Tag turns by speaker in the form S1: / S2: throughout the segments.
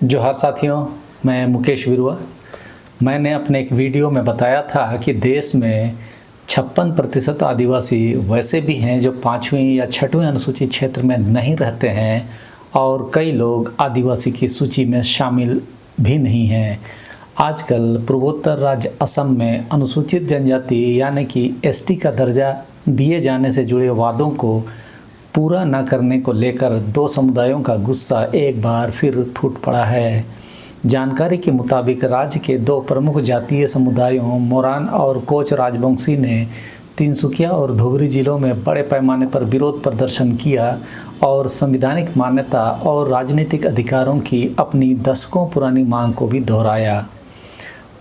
S1: जोहार साथियों, मैं मुकेश बिरुआ। मैंने अपने एक वीडियो में बताया था कि देश में 56% आदिवासी वैसे भी हैं जो 5वीं या 6वीं अनुसूचित क्षेत्र में नहीं रहते हैं और कई लोग आदिवासी की सूची में शामिल भी नहीं हैं। आजकल पूर्वोत्तर राज्य असम में अनुसूचित जनजाति यानी कि एसटी का दर्जा दिए जाने से जुड़े वादों को पूरा न करने को लेकर दो समुदायों का गुस्सा एक बार फिर फूट पड़ा है। जानकारी के मुताबिक राज्य के दो प्रमुख जातीय समुदायों मोरान और कोच राजवंशी ने तिनसुकिया और धुबरी जिलों में बड़े पैमाने पर विरोध प्रदर्शन किया और संवैधानिक मान्यता और राजनीतिक अधिकारों की अपनी दशकों पुरानी मांग को भी दोहराया।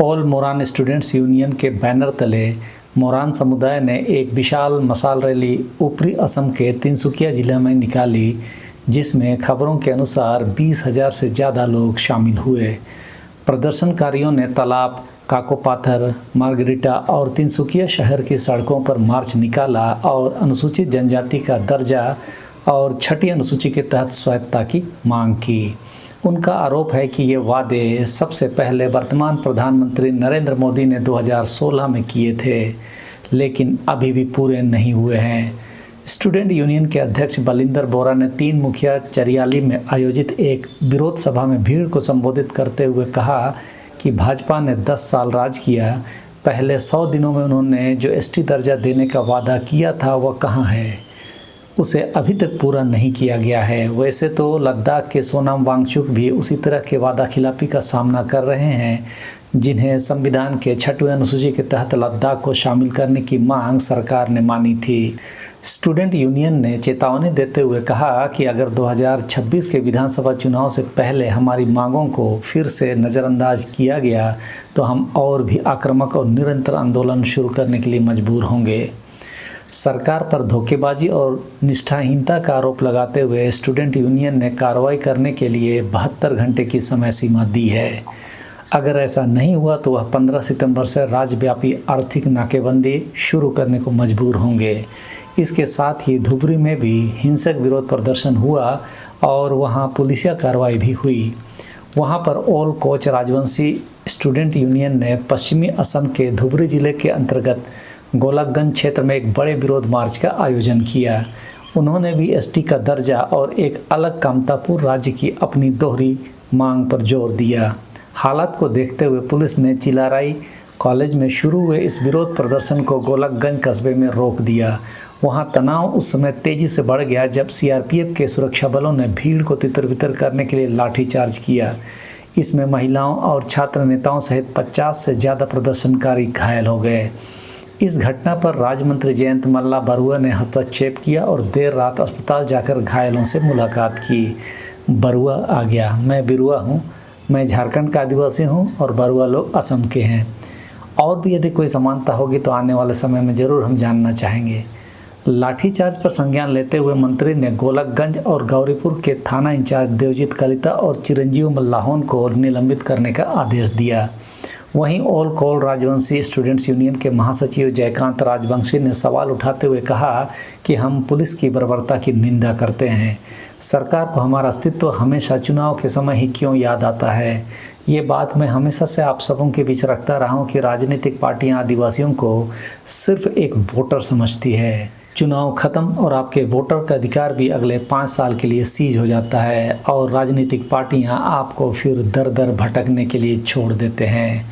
S1: ऑल मोरान स्टूडेंट्स यूनियन के बैनर तले मोरान समुदाय ने एक विशाल मशाल रैली ऊपरी असम के तिनसुकिया जिले में निकाली, जिसमें खबरों के अनुसार 20,000 से ज़्यादा लोग शामिल हुए। प्रदर्शनकारियों ने तालाब, काकोपाथर, मार्गरीटा और तिनसुकिया शहर की सड़कों पर मार्च निकाला और अनुसूचित जनजाति का दर्जा और 6ठी अनुसूची के तहत स्वायत्तता की मांग की। उनका आरोप है कि ये वादे सबसे पहले वर्तमान प्रधानमंत्री नरेंद्र मोदी ने 2016 में किए थे, लेकिन अभी भी पूरे नहीं हुए हैं। स्टूडेंट यूनियन के अध्यक्ष बलिंदर बोरा ने 3 मुखिया चरियाली में आयोजित एक विरोध सभा में भीड़ को संबोधित करते हुए कहा कि भाजपा ने 10 साल राज किया। पहले 100 दिनों में उन्होंने जो एसटी दर्जा देने का वादा किया था वह कहाँ है, उसे अभी तक पूरा नहीं किया गया है। वैसे तो लद्दाख के सोनाम वांगचुक भी उसी तरह के वादा खिलाफी का सामना कर रहे हैं, जिन्हें संविधान के 6वीं अनुसूची के तहत लद्दाख को शामिल करने की मांग सरकार ने मानी थी। स्टूडेंट यूनियन ने चेतावनी देते हुए कहा कि अगर 2026 के विधानसभा चुनाव से पहले हमारी मांगों को फिर से नज़रअंदाज किया गया तो हम और भी आक्रामक और निरंतर आंदोलन शुरू करने के लिए मजबूर होंगे। सरकार पर धोखेबाजी और निष्ठाहीनता का आरोप लगाते हुए स्टूडेंट यूनियन ने कार्रवाई करने के लिए 72 घंटे की समय सीमा दी है। अगर ऐसा नहीं हुआ तो वह 15 सितंबर से राज्यव्यापी आर्थिक नाकेबंदी शुरू करने को मजबूर होंगे। इसके साथ ही धुबरी में भी हिंसक विरोध प्रदर्शन हुआ और वहां पुलिसिया कार्रवाई भी हुई। वहां पर all Koch Rajbanshi student union ने पश्चिमी असम के धुबरी जिले के अंतर्गत गोलकगंज क्षेत्र में एक बड़े विरोध मार्च का आयोजन किया। उन्होंने भी एसटी का दर्जा और एक अलग कामतापुर राज्य की अपनी दोहरी मांग पर जोर दिया। हालात को देखते हुए पुलिस ने चिलाराई कॉलेज में शुरू हुए इस विरोध प्रदर्शन को गोलकगंज कस्बे में रोक दिया। वहां तनाव उस समय तेजी से बढ़ गया जब सीआरपीएफ के सुरक्षा बलों ने भीड़ को तितर-बितर करने के लिए लाठीचार्ज किया। इसमें महिलाओं और छात्र नेताओं सहित 50 से ज़्यादा प्रदर्शनकारी घायल हो गए। इस घटना पर राज्य मंत्री जयंत मल्ला बरुआ ने हस्तक्षेप किया और देर रात अस्पताल जाकर घायलों से मुलाकात की। बरुआ आ गया, मैं बिरुआ हूँ, मैं झारखंड का आदिवासी हूँ और बरुआ लोग असम के हैं। और भी यदि कोई समानता होगी तो आने वाले समय में ज़रूर हम जानना चाहेंगे। लाठीचार्ज पर संज्ञान लेते हुए मंत्री ने गोलकगंज और गौरीपुर के थाना इंचार्ज देवजीत कलिता और चिरंजीव मल्लाहोन को निलंबित करने का आदेश दिया। वहीं ऑल कोल राजवंशी स्टूडेंट्स यूनियन के महासचिव जयकांत राजवंशी ने सवाल उठाते हुए कहा कि हम पुलिस की बर्बरता की निंदा करते हैं। सरकार को हमारा अस्तित्व हमेशा चुनाव के समय ही क्यों याद आता है। ये बात मैं हमेशा से आप सबों के बीच रखता रहा हूँ कि राजनीतिक पार्टियाँ आदिवासियों को सिर्फ एक वोटर समझती है। चुनाव खत्म और आपके वोटर का अधिकार भी अगले 5 साल के लिए सीज हो जाता है और राजनीतिक पार्टियां आपको फिर दर दर भटकने के लिए छोड़ देते हैं।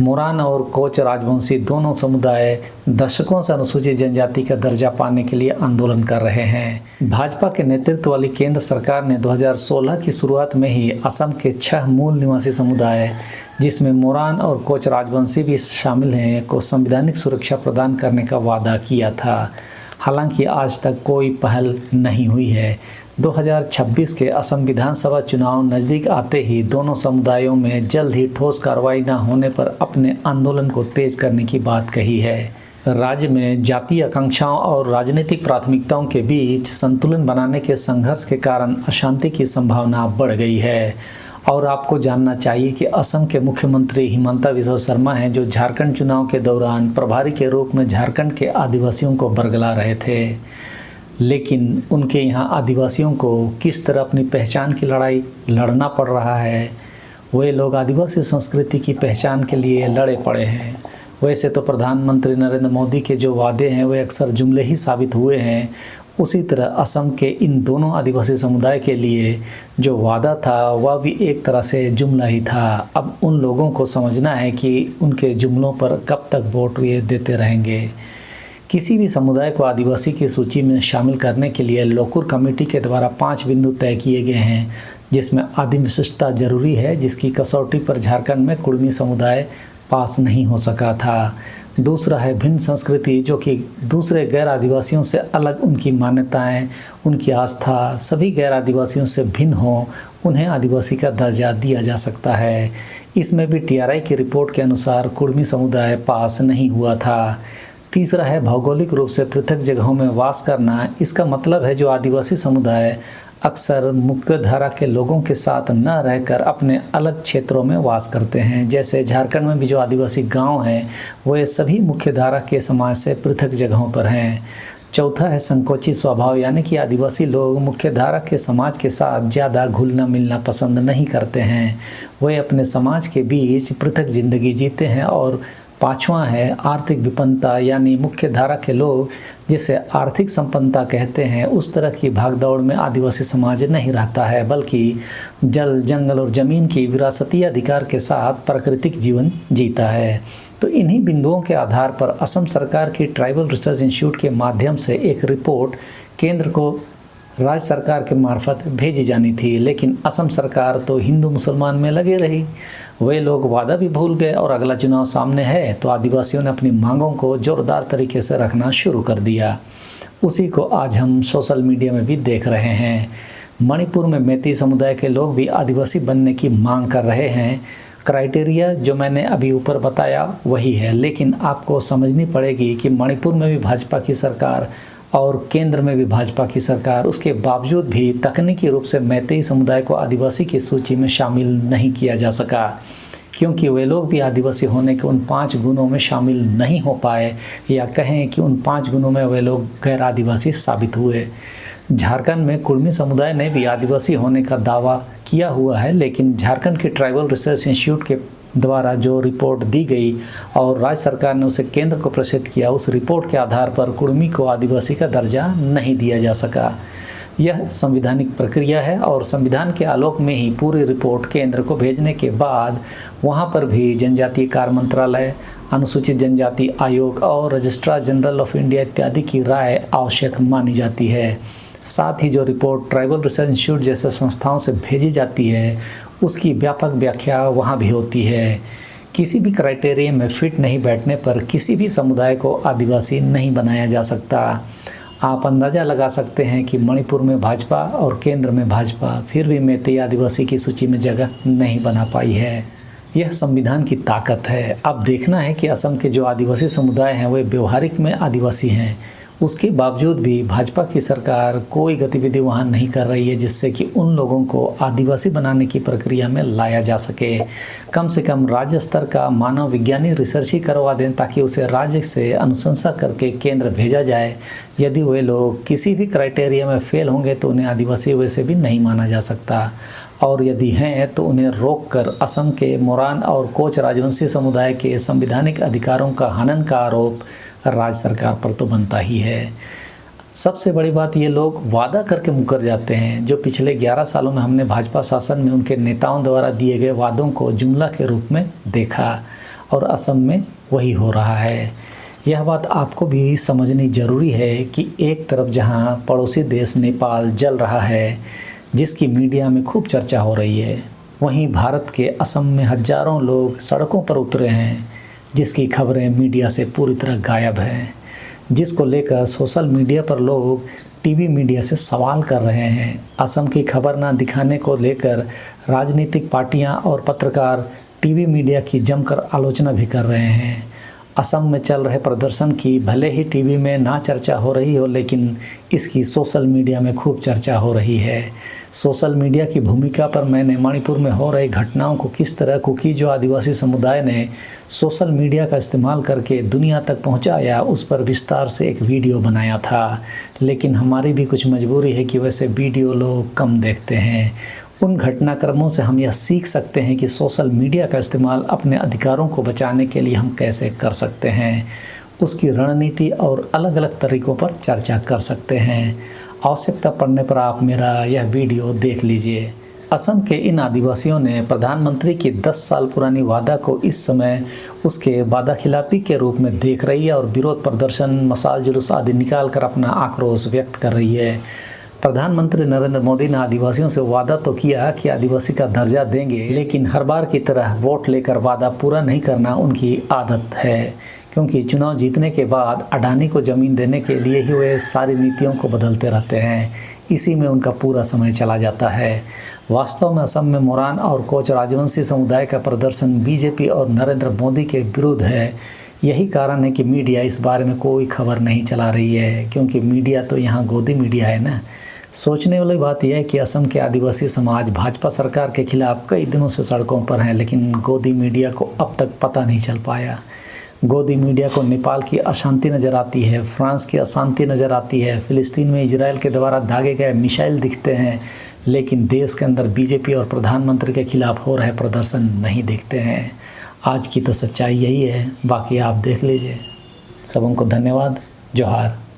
S1: मोरान और कोच राजवंशी दोनों समुदाय दशकों से अनुसूचित जनजाति का दर्जा पाने के लिए आंदोलन कर रहे हैं। भाजपा के नेतृत्व वाली केंद्र सरकार ने 2016 की शुरुआत में ही असम के 6 मूल निवासी समुदाय, जिसमें मोरान और कोच राजवंशी भी शामिल हैं, को संवैधानिक सुरक्षा प्रदान करने का वादा किया था। हालांकि आज तक कोई पहल नहीं हुई है। 2026 के असम विधानसभा चुनाव नज़दीक आते ही दोनों समुदायों में जल्द ही ठोस कार्रवाई न होने पर अपने आंदोलन को तेज करने की बात कही है। राज्य में जातीय आकांक्षाओं और राजनीतिक प्राथमिकताओं के बीच संतुलन बनाने के संघर्ष के कारण अशांति की संभावना बढ़ गई है। और आपको जानना चाहिए कि असम के मुख्यमंत्री हिमंता बिस्वा शर्मा हैं, जो झारखंड चुनाव के दौरान प्रभारी के रूप में झारखंड के आदिवासियों को बरगला रहे थे। लेकिन उनके यहाँ आदिवासियों को किस तरह अपनी पहचान की लड़ाई लड़ना पड़ रहा है। वे लोग आदिवासी संस्कृति की पहचान के लिए लड़े पड़े हैं। वैसे तो प्रधानमंत्री नरेंद्र मोदी के जो वादे हैं वे अक्सर जुमले ही साबित हुए हैं, उसी तरह असम के इन दोनों आदिवासी समुदाय के लिए जो वादा था वह भी एक तरह से जुमला ही था। अब उन लोगों को समझना है कि उनके जुमलों पर कब तक वोट वे देते रहेंगे। किसी भी समुदाय को आदिवासी की सूची में शामिल करने के लिए लोकुर कमेटी के द्वारा 5 बिंदु तय किए गए हैं, जिसमें आदिम विशिष्टता जरूरी है, जिसकी कसौटी पर झारखंड में कुड़मी समुदाय पास नहीं हो सका था। दूसरा है भिन्न संस्कृति, जो कि दूसरे गैर आदिवासियों से अलग उनकी मान्यताएं, उनकी आस्था सभी गैर आदिवासियों से भिन्न हो, उन्हें आदिवासी का दर्जा दिया जा सकता है। इसमें भी टीआरआई की रिपोर्ट के अनुसार कुड़मी समुदाय पास नहीं हुआ था। तीसरा है भौगोलिक रूप से पृथक जगहों में वास करना। इसका मतलब है जो आदिवासी समुदाय अक्सर मुख्य धारा के लोगों के साथ न रहकर अपने अलग क्षेत्रों में वास करते हैं। जैसे झारखंड में भी जो आदिवासी गांव हैं वे सभी मुख्य धारा के समाज से पृथक जगहों पर हैं। चौथा है संकोची स्वभाव, यानी कि आदिवासी लोग मुख्य धारा के समाज के साथ ज़्यादा घुलना मिलना पसंद नहीं करते हैं। वे अपने समाज के बीच पृथक जिंदगी जीते हैं। और पांचवा है आर्थिक विपन्नता, यानी मुख्य धारा के लोग जिसे आर्थिक संपन्नता कहते हैं उस तरह की भागदौड़ में आदिवासी समाज नहीं रहता है, बल्कि जल जंगल और ज़मीन की विरासती अधिकार के साथ प्राकृतिक जीवन जीता है। तो इन्हीं बिंदुओं के आधार पर असम सरकार की ट्राइबल रिसर्च इंस्टीट्यूट के माध्यम से एक रिपोर्ट केंद्र को राज्य सरकार के मार्फत भेजी जानी थी, लेकिन असम सरकार तो हिंदू मुसलमान में लगे रही। वे लोग वादा भी भूल गए और अगला चुनाव सामने है तो आदिवासियों ने अपनी मांगों को जोरदार तरीके से रखना शुरू कर दिया। उसी को आज हम सोशल मीडिया में भी देख रहे हैं। मणिपुर में मैती समुदाय के लोग भी आदिवासी बनने की मांग कर रहे हैं। क्राइटेरिया जो मैंने अभी ऊपर बताया वही है, लेकिन आपको समझनी पड़ेगी कि मणिपुर में भी भाजपा की सरकार और केंद्र में भी भाजपा की सरकार, उसके बावजूद भी तकनीकी रूप से मैतेई समुदाय को आदिवासी की सूची में शामिल नहीं किया जा सका, क्योंकि वे लोग भी आदिवासी होने के उन 5 गुणों में शामिल नहीं हो पाए, या कहें कि उन 5 गुणों में वे लोग गैर आदिवासी साबित हुए। झारखंड में कुड़मी समुदाय ने भी आदिवासी होने का दावा किया हुआ है, लेकिन झारखंड के ट्राइबल रिसर्च इंस्टीट्यूट के द्वारा जो रिपोर्ट दी गई और राज्य सरकार ने उसे केंद्र को प्रेषित किया, उस रिपोर्ट के आधार पर कुड़मी को आदिवासी का दर्जा नहीं दिया जा सका। यह संवैधानिक प्रक्रिया है और संविधान के आलोक में ही पूरी रिपोर्ट केंद्र को भेजने के बाद वहां पर भी जनजातीय कार्य मंत्रालय, अनुसूचित जनजाति आयोग और रजिस्ट्रार जनरल ऑफ इंडिया इत्यादि की राय आवश्यक मानी जाती है। साथ ही जो रिपोर्ट ट्राइबल रिसर्च इंस्टीट्यूट जैसे संस्थाओं से भेजी जाती है उसकी व्यापक व्याख्या वहाँ भी होती है। किसी भी क्राइटेरिया में फिट नहीं बैठने पर किसी भी समुदाय को आदिवासी नहीं बनाया जा सकता। आप अंदाज़ा लगा सकते हैं कि मणिपुर में भाजपा और केंद्र में भाजपा फिर भी मैतेई आदिवासी की सूची में जगह नहीं बना पाई है। यह संविधान की ताकत है। अब देखना है कि असम के जो आदिवासी समुदाय हैं वे व्यवहारिक में आदिवासी हैं, उसके बावजूद भी भाजपा की सरकार कोई गतिविधि वहाँ नहीं कर रही है जिससे कि उन लोगों को आदिवासी बनाने की प्रक्रिया में लाया जा सके। कम से कम राज्य स्तर का मानव विज्ञानी रिसर्च ही करवा दें ताकि उसे राज्य से अनुशंसा करके केंद्र भेजा जाए। यदि वे लोग किसी भी क्राइटेरिया में फेल होंगे तो उन्हें आदिवासी वैसे भी नहीं माना जा सकता, और यदि हैं तो उन्हें रोककर असम के मोरान और कोच राजवंशी समुदाय के संवैधानिक अधिकारों का हनन का आरोप राज्य सरकार पर तो बनता ही है। सबसे बड़ी बात ये लोग वादा करके मुकर जाते हैं। जो पिछले 11 सालों में हमने भाजपा शासन में उनके नेताओं द्वारा दिए गए वादों को जुमला के रूप में देखा और असम में वही हो रहा है। यह बात आपको भी समझनी ज़रूरी है कि एक तरफ जहां पड़ोसी देश नेपाल जल रहा है, जिसकी मीडिया में खूब चर्चा हो रही है, वहीं भारत के असम में हजारों लोग सड़कों पर उतरे हैं, जिसकी खबरें मीडिया से पूरी तरह गायब हैं, जिसको लेकर सोशल मीडिया पर लोग टीवी मीडिया से सवाल कर रहे हैं। असम की खबर ना दिखाने को लेकर राजनीतिक पार्टियां और पत्रकार टीवी मीडिया की जमकर आलोचना भी कर रहे हैं। असम में चल रहे प्रदर्शन की भले ही टीवी में ना चर्चा हो रही हो, लेकिन इसकी सोशल मीडिया में खूब चर्चा हो रही है। सोशल मीडिया की भूमिका पर मैंने मणिपुर में हो रही घटनाओं को किस तरह कुकी जो आदिवासी समुदाय ने सोशल मीडिया का इस्तेमाल करके दुनिया तक पहुंचाया, उस पर विस्तार से एक वीडियो बनाया था। लेकिन हमारी भी कुछ मजबूरी है कि वैसे वीडियो लोग कम देखते हैं। उन घटनाक्रमों से हम यह सीख सकते हैं कि सोशल मीडिया का इस्तेमाल अपने अधिकारों को बचाने के लिए हम कैसे कर सकते हैं। उसकी रणनीति और अलग अलग तरीक़ों पर चर्चा कर सकते हैं। आवश्यकता पड़ने पर आप मेरा यह वीडियो देख लीजिए। असम के इन आदिवासियों ने प्रधानमंत्री की 10 साल पुरानी वादा को इस समय उसके वादा खिलाफी के रूप में देख रही है और विरोध प्रदर्शन, मसाल जुलूस आदि निकाल कर अपना आक्रोश व्यक्त कर रही है। प्रधानमंत्री नरेंद्र मोदी ने आदिवासियों से वादा तो किया कि आदिवासी का दर्जा देंगे, लेकिन हर बार की तरह वोट लेकर वादा पूरा नहीं करना उनकी आदत है, क्योंकि चुनाव जीतने के बाद अडानी को ज़मीन देने के लिए ही वे सारी नीतियों को बदलते रहते हैं। इसी में उनका पूरा समय चला जाता है। वास्तव में असम में मोरान और कोच राजवंशी समुदाय का प्रदर्शन बीजेपी और नरेंद्र मोदी के विरुद्ध है। यही कारण है कि मीडिया इस बारे में कोई खबर नहीं चला रही है, क्योंकि मीडिया तो यहाँ गोदी मीडिया है ना। सोचने वाली बात यह है कि असम के आदिवासी समाज भाजपा सरकार के खिलाफ कई दिनों से सड़कों पर हैं, लेकिन गोदी मीडिया को अब तक पता नहीं चल पाया। गोदी मीडिया को नेपाल की अशांति नज़र आती है, फ्रांस की अशांति नज़र आती है, फ़िलिस्तीन में इजराइल के द्वारा दागे गए मिसाइल दिखते हैं, लेकिन देश के अंदर बीजेपी और प्रधानमंत्री के खिलाफ हो रहे प्रदर्शन नहीं दिखते हैं। आज की तो सच्चाई यही है, बाकी आप देख लीजिए। सबको धन्यवाद। जोहार।